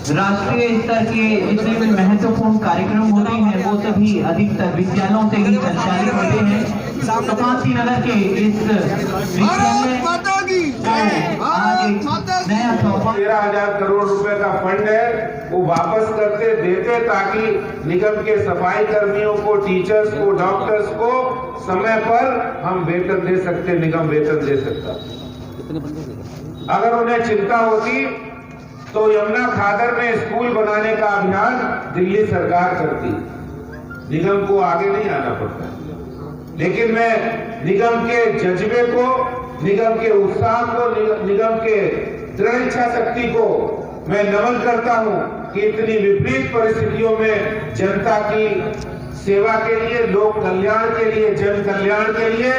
राष्ट्रीय स्तर के जितने भी महत्वपूर्ण कार्यक्रम होते हैं वो सभी अधिकतर विद्यालयों से ही संचालित होते हैं। तो कांसी नगर के इस नया 13,000 करोड़ रुपए का फंड है वो वापस करते देते ताकि निगम के सफाई कर्मियों को, टीचर्स को, डॉक्टर्स को समय पर हम वेतन दे सकते, निगम वेतन दे सकता। अगर उन्हें चिंता होती तो यमुना खादर में स्कूल बनाने का अभियान दिल्ली सरकार करती, निगम को आगे नहीं आना पड़ता। लेकिन मैं निगम के जज्बे को, निगम के उत्साह को, निगम के दृढ़ इच्छा शक्ति को मैं नमन करता हूं कि इतनी विपरीत परिस्थितियों में जनता की सेवा के लिए, लोक कल्याण के लिए, जन कल्याण के लिए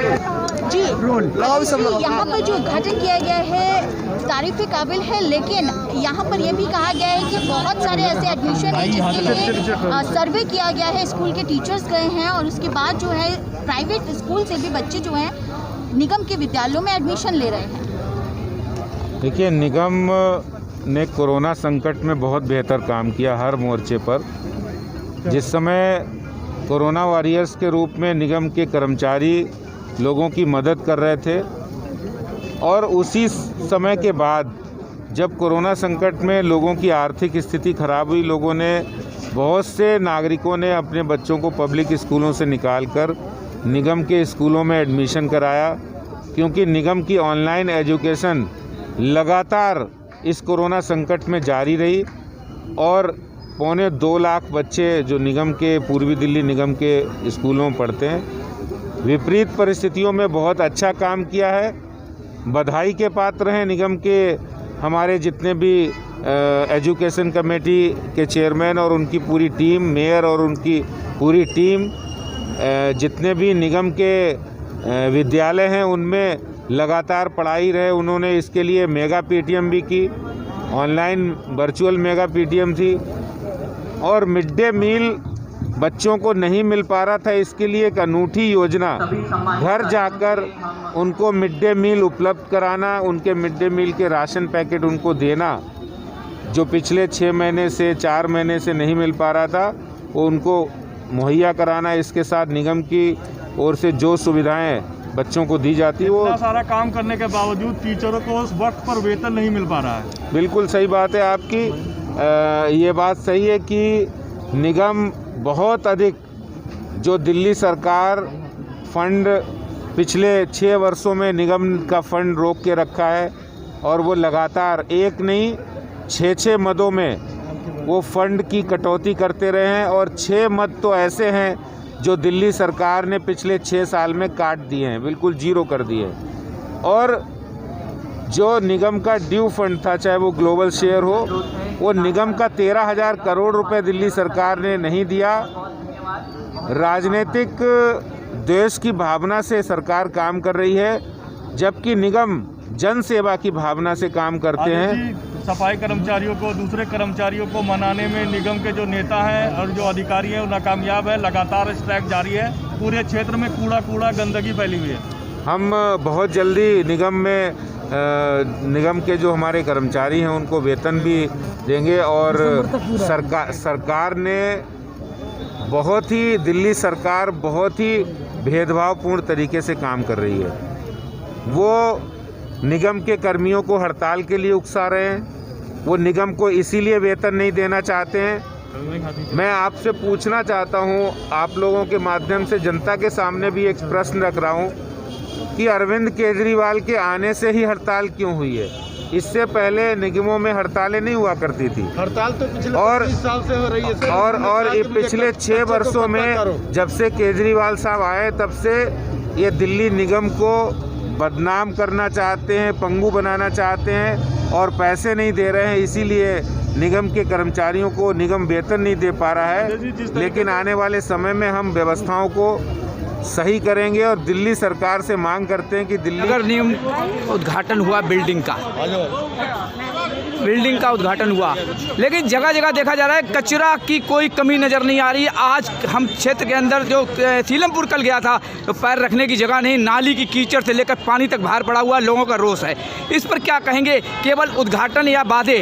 जी यहाँ पर जो उद्घाटन किया गया है तारीफ के काबिल है, लेकिन यहाँ पर यह भी कहा गया है कि बहुत सारे ऐसे एडमिशन हैं जिसके लिए सर्वे किया गया है, स्कूल के टीचर्स गए हैं और उसके बाद जो है प्राइवेट स्कूल से भी बच्चे जो हैं निगम के विद्यालयों में एडमिशन ले रहे हैं। देखिए, निगम ने कोरोना संकट में बहुत बेहतर काम किया हर मोर्चे पर। जिस समय कोरोना वॉरियर्स के रूप में निगम के कर्मचारी लोगों की मदद कर रहे थे और उसी समय के बाद जब कोरोना संकट में लोगों की आर्थिक स्थिति खराब हुई, लोगों ने, बहुत से नागरिकों ने अपने बच्चों को पब्लिक स्कूलों से निकालकर निगम के स्कूलों में एडमिशन कराया, क्योंकि निगम की ऑनलाइन एजुकेशन लगातार इस कोरोना संकट में जारी रही और 2.25 लाख बच्चे जो निगम के, पूर्वी दिल्ली निगम के स्कूलों में पढ़ते हैं, विपरीत परिस्थितियों में बहुत अच्छा काम किया है। बधाई के पात्र हैं निगम के हमारे जितने भी एजुकेशन कमेटी के चेयरमैन और उनकी पूरी टीम, मेयर और उनकी पूरी टीम, जितने भी निगम के विद्यालय हैं उनमें लगातार पढ़ाई रहे। उन्होंने इसके लिए मेगा पीटीएम भी की, ऑनलाइन वर्चुअल मेगा पीटीएम थी और मिड डे मील बच्चों को नहीं मिल पा रहा था, इसके लिए एक अनूठी योजना, घर जाकर उनको मिड डे मील उपलब्ध कराना, उनके मिड डे मील के राशन पैकेट उनको देना, जो पिछले 6 महीने से 4 महीने से नहीं मिल पा रहा था वो उनको मुहैया कराना। इसके साथ निगम की ओर से जो सुविधाएं बच्चों को दी जाती, वो सारा काम करने के बावजूद टीचरों को उस वक्त पर वेतन नहीं मिल पा रहा है। बिल्कुल सही बात है आपकी। ये बात सही है कि निगम बहुत अधिक, जो दिल्ली सरकार फंड पिछले 6 वर्षों में निगम का फंड रोक के रखा है और वो लगातार एक नहीं 6 मदों में वो फंड की कटौती करते रहे हैं और 6 मद तो ऐसे हैं जो दिल्ली सरकार ने पिछले 6 साल में काट दिए हैं, बिल्कुल जीरो कर दिए। और जो निगम का ड्यू फंड था, चाहे वो ग्लोबल शेयर हो, वो निगम का 13,000 करोड़ रुपए दिल्ली सरकार ने नहीं दिया। राजनीतिक देश की भावना से सरकार काम कर रही है, जबकि निगम जन सेवा की भावना से काम करते हैं। सफाई कर्मचारियों को, दूसरे कर्मचारियों को मनाने में निगम के जो नेता हैं और जो अधिकारी हैं वो नाकामयाब है। लगातार स्ट्राइक जारी है, पूरे क्षेत्र में कूड़ा गंदगी फैली हुई है। हम बहुत जल्दी निगम के जो हमारे कर्मचारी हैं उनको वेतन भी देंगे और सरकार ने दिल्ली सरकार बहुत ही भेदभावपूर्ण तरीके से काम कर रही है। वो निगम के कर्मियों को हड़ताल के लिए उकसा रहे हैं, वो निगम को इसीलिए वेतन नहीं देना चाहते हैं मैं आपसे पूछना चाहता हूं, आप लोगों के माध्यम से जनता के सामने भी एक प्रश्न रख रहा हूं कि अरविंद केजरीवाल के आने से ही हड़ताल क्यों हुई है? इससे पहले निगमों में हड़तालें नहीं हुआ करती थी। हड़ताल तो पिछले 25 साल से हो रही है सर। और ये पिछले 6 वर्षों में जब से केजरीवाल साहब आए तब से ये दिल्ली निगम को बदनाम करना चाहते हैं, पंगु बनाना चाहते हैं और पैसे नहीं दे रहे हैं, इसीलिए निगम के कर्मचारियों को निगम वेतन नहीं दे पा रहा है। लेकिन आने वाले समय में हम व्यवस्थाओं को सही करेंगे और दिल्ली सरकार से मांग करते हैं कि दिल्ली नगर निगम उद्घाटन हुआ बिल्डिंग का उद्घाटन हुआ, लेकिन जगह जगह देखा जा रहा है कचरा की कोई कमी नज़र नहीं आ रही है। आज हम क्षेत्र के अंदर जो सीलमपुर कल गया था तो पैर रखने की जगह नहीं, नाली की कीचड़ से लेकर पानी तक बाहर पड़ा हुआ, लोगों का रोष है। इस पर क्या कहेंगे? केवल उद्घाटन या वादे?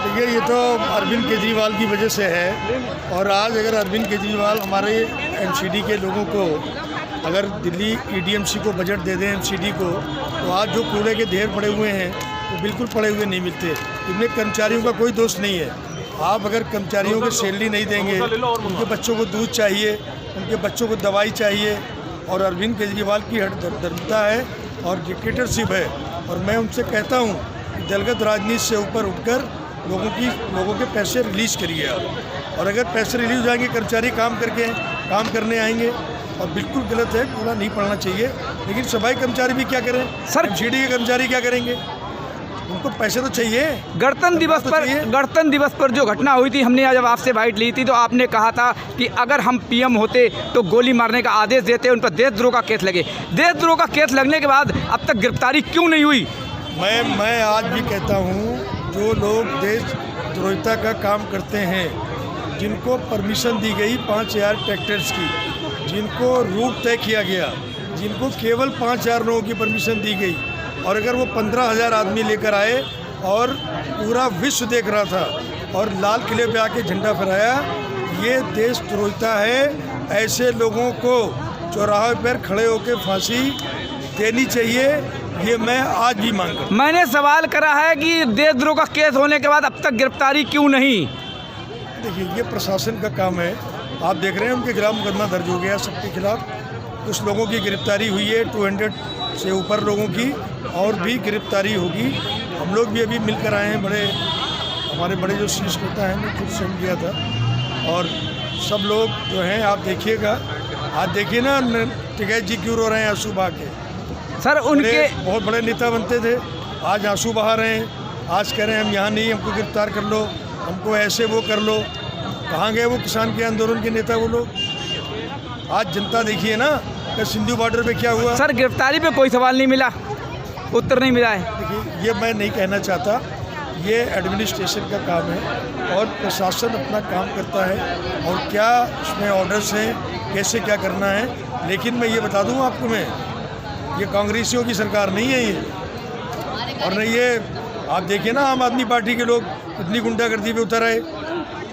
देखिए, ये तो अरविंद केजरीवाल की वजह से है। और आज अगर अरविंद केजरीवाल हमारे एमसीडी के लोगों को अगर दिल्ली ईडीएमसी को बजट दे दें एमसीडी को, तो आज जो कूड़े के ढेर पड़े हुए हैं वो बिल्कुल पड़े हुए नहीं मिलते। इनमें कर्मचारियों का कोई दोष नहीं है। आप अगर कर्मचारियों को सैलरी नहीं देंगे, उनके बच्चों को दूध चाहिए, उनके बच्चों को दवाई चाहिए, और अरविंद केजरीवाल की हठधर्मिता है और डिक्टेटरशिप है। और मैं उनसे कहता हूँ कि दलगत राजनीति से ऊपर उठकर लोगों के पैसे रिलीज़ करिए आप। और अगर पैसे रिलीज हो जाएंगे, कर्मचारी काम करने आएंगे। और बिल्कुल गलत है, कूड़ा नहीं पड़ना चाहिए। लेकिन सफाई कर्मचारी भी क्या करें सर? एमसीडी के कर्मचारी क्या करेंगे? उनको पैसे तो चाहिए। गणतंत्र दिवस पर जो घटना हुई थी, हमने जब आपसे बाइट ली थी तो आपने कहा था कि अगर हम पीएम होते तो गोली मारने का आदेश देते, उन पर देशद्रोह का केस लगे। देशद्रोह का केस लगने के बाद अब तक गिरफ्तारी क्यों नहीं हुई? मैं आज भी कहता हूँ, जो लोग देशद्रोहिता का काम करते हैं, जिनको परमिशन दी गई 5000 ट्रैक्टर्स की, जिनको रूट तय किया गया, जिनको केवल 5000 लोगों की परमिशन दी गई, और अगर वो 15000 आदमी लेकर आए और पूरा विश्व देख रहा था और लाल किले पे आके झंडा फहराया, ये देशद्रोहिता है। ऐसे लोगों को चौराहे पर खड़े होकर फांसी देनी चाहिए, ये मैं आज भी मांग करता हूं। मैंने सवाल करा है कि देशद्रोह का केस होने के बाद अब तक गिरफ्तारी क्यों नहीं? देखिए, ये प्रशासन का काम है। आप देख रहे हैं उनके खिलाफ मुकदमा दर्ज हो गया, सबके खिलाफ। कुछ लोगों की गिरफ्तारी हुई है, 200 से ऊपर लोगों की, और भी गिरफ्तारी होगी। हम लोग भी अभी मिलकर आए हैं, हमारे बड़े जो शीर्ष नेता हैं, मैं खुद सेंड किया था। और सब लोग जो हैं, आप देखिएगा, आज देखिए ना टिकैत जी क्यों रो रहे हैं आंसू बहा के। सर, उनके बहुत बड़े नेता बनते थे, आज आंसू बहा रहे हैं। आज कह रहे हैं हम यहाँ नहीं, हमको गिरफ्तार कर लो, हमको ऐसे वो कर लो। कहाँ गए वो किसान के आंदोलन के नेता वो लोग? आज जनता देखिए ना कि सिंधु बॉर्डर पे क्या हुआ। सर, गिरफ्तारी पे कोई सवाल नहीं मिला, उत्तर नहीं मिला है। देखिए, ये मैं नहीं कहना चाहता, ये एडमिनिस्ट्रेशन का काम है और प्रशासन अपना काम करता है, और क्या उसमें ऑर्डर्स हैं, कैसे क्या करना है। लेकिन मैं ये बता दूँ आपको, ये कांग्रेसियों की सरकार नहीं है ये, और नहीं ये आप देखिए ना आम आदमी पार्टी के लोग कितनी गुंडागर्दी पे उतर आए,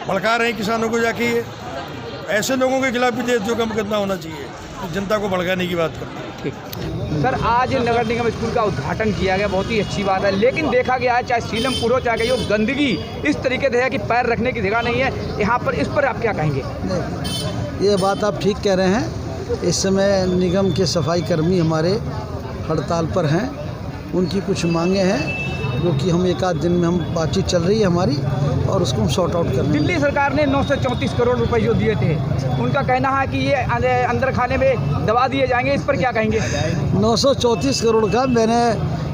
भड़का रहे हैं किसानों को जाके। ये ऐसे लोगों के खिलाफ भी देशद्रोह का मुकदमा होना चाहिए, तो जनता को भड़काने की बात करते हैं। ठीक सर, आज नगर निगम स्कूल का उद्घाटन किया गया, बहुत ही अच्छी बात है। लेकिन देखा गया है, चाहे सीलमपुर हो, चाहे कहीं, गंदगी इस तरीके से है कि पैर रखने की जगह नहीं है यहाँ पर। इस पर आप क्या कहेंगे? ये बात आप ठीक कह रहे हैं। इस समय निगम के सफाई कर्मी हमारे हड़ताल पर हैं। उनकी कुछ मांगे हैं जो कि हम एक आध दिन में हम बातचीत चल रही है हमारी, और उसको हम सॉर्ट आउट कर रहे हैं। दिल्ली सरकार ने 934 करोड़ रुपए जो दिए थे, उनका कहना है कि ये अंदर खाने में दबा दिए जाएंगे। इस पर क्या कहेंगे? 934 करोड़ का मैंने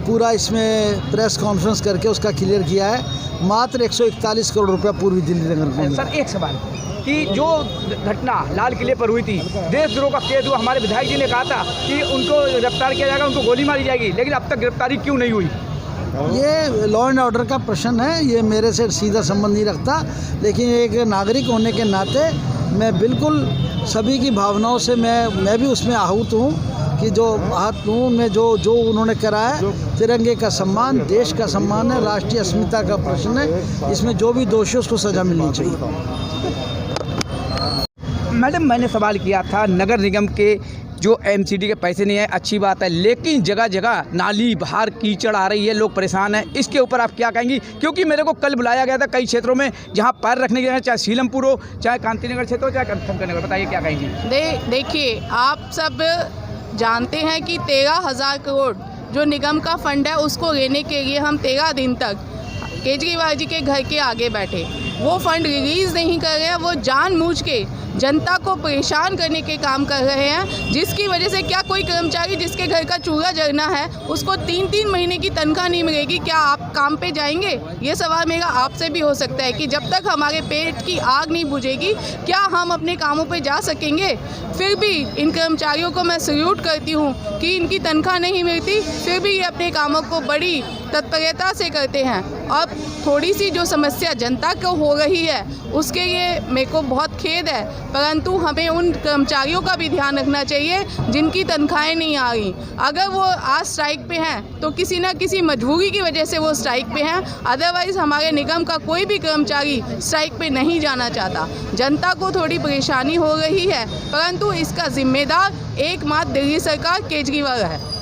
पूरा इसमें प्रेस कॉन्फ्रेंस करके उसका क्लियर किया है। मात्र 141 करोड़ रुपया पूर्वी दिल्ली नगर में। सर, एक सवाल कि जो घटना लाल किले पर हुई थी, देशद्रोह का केस हुआ, हमारे विधायक जी ने कहा था कि उनको गिरफ्तार किया जाएगा, उनको गोली मारी जाएगी, लेकिन अब तक गिरफ्तारी क्यों नहीं हुई? ये लॉ एंड ऑर्डर का प्रश्न है, ये मेरे से सीधा संबंध नहीं रखता। लेकिन एक नागरिक होने के नाते मैं बिल्कुल सभी की भावनाओं से मैं भी उसमें आहूत हूँ कि जो आहत हूँ मैं, जो उन्होंने करा है। तिरंगे का सम्मान, देश का सम्मान है, राष्ट्रीय अस्मिता का प्रश्न है। इसमें जो भी दोषी उसको सज़ा मिलनी चाहिए। मैडम, मैंने सवाल किया था नगर निगम के जो एमसीडी के पैसे नहीं है, अच्छी बात है, लेकिन जगह जगह नाली बाहर कीचड़ आ रही है, लोग परेशान हैं। इसके ऊपर आप क्या कहेंगी? क्योंकि मेरे को कल बुलाया गया था कई क्षेत्रों में जहाँ पैर रखने के लिए, चाहे सीलमपुर हो, चाहे कांतिनगर क्षेत्र हो, चाहे शंकर नगर, बताइए क्या कहेंगी? देखिए, आप सब जानते हैं कि 13,000 करोड़ जो निगम का फंड है उसको लेने के लिए हम 13 दिन तक केजरीवाल जी के घर के आगे बैठे। वो फंड रिलीज़ नहीं कर रहे हैं, वो जानबूझ के जनता को परेशान करने के काम कर रहे हैं, जिसकी वजह से क्या कोई कर्मचारी जिसके घर का चूल्हा जलना है उसको 3-3 महीने की तनख्वाह नहीं मिलेगी? क्या आप काम पे जाएंगे? ये सवाल मेरा आपसे भी हो सकता है कि जब तक हमारे पेट की आग नहीं बुझेगी क्या हम अपने कामों पे जा सकेंगे? फिर भी इन कर्मचारियों को मैं सल्यूट करती हूँ कि इनकी तनख्वाह नहीं मिलती, फिर भी ये अपने कामों को बड़ी तत्परता से करते हैं। और थोड़ी सी जो समस्या जनता को हो रही है उसके लिए मेरे को बहुत खेद है, परंतु हमें उन कर्मचारियों का भी ध्यान रखना चाहिए जिनकी तनख्वाहें नहीं आ रही। अगर वो आज स्ट्राइक पे हैं तो किसी न किसी मजबूरी की वजह से वो स्ट्राइक पे हैं, अदरवाइज़ हमारे निगम का कोई भी कर्मचारी स्ट्राइक पे नहीं जाना चाहता। जनता को थोड़ी परेशानी हो रही है, परंतु इसका जिम्मेदार एकमात्र दिल्ली सरकार केजरीवाल है।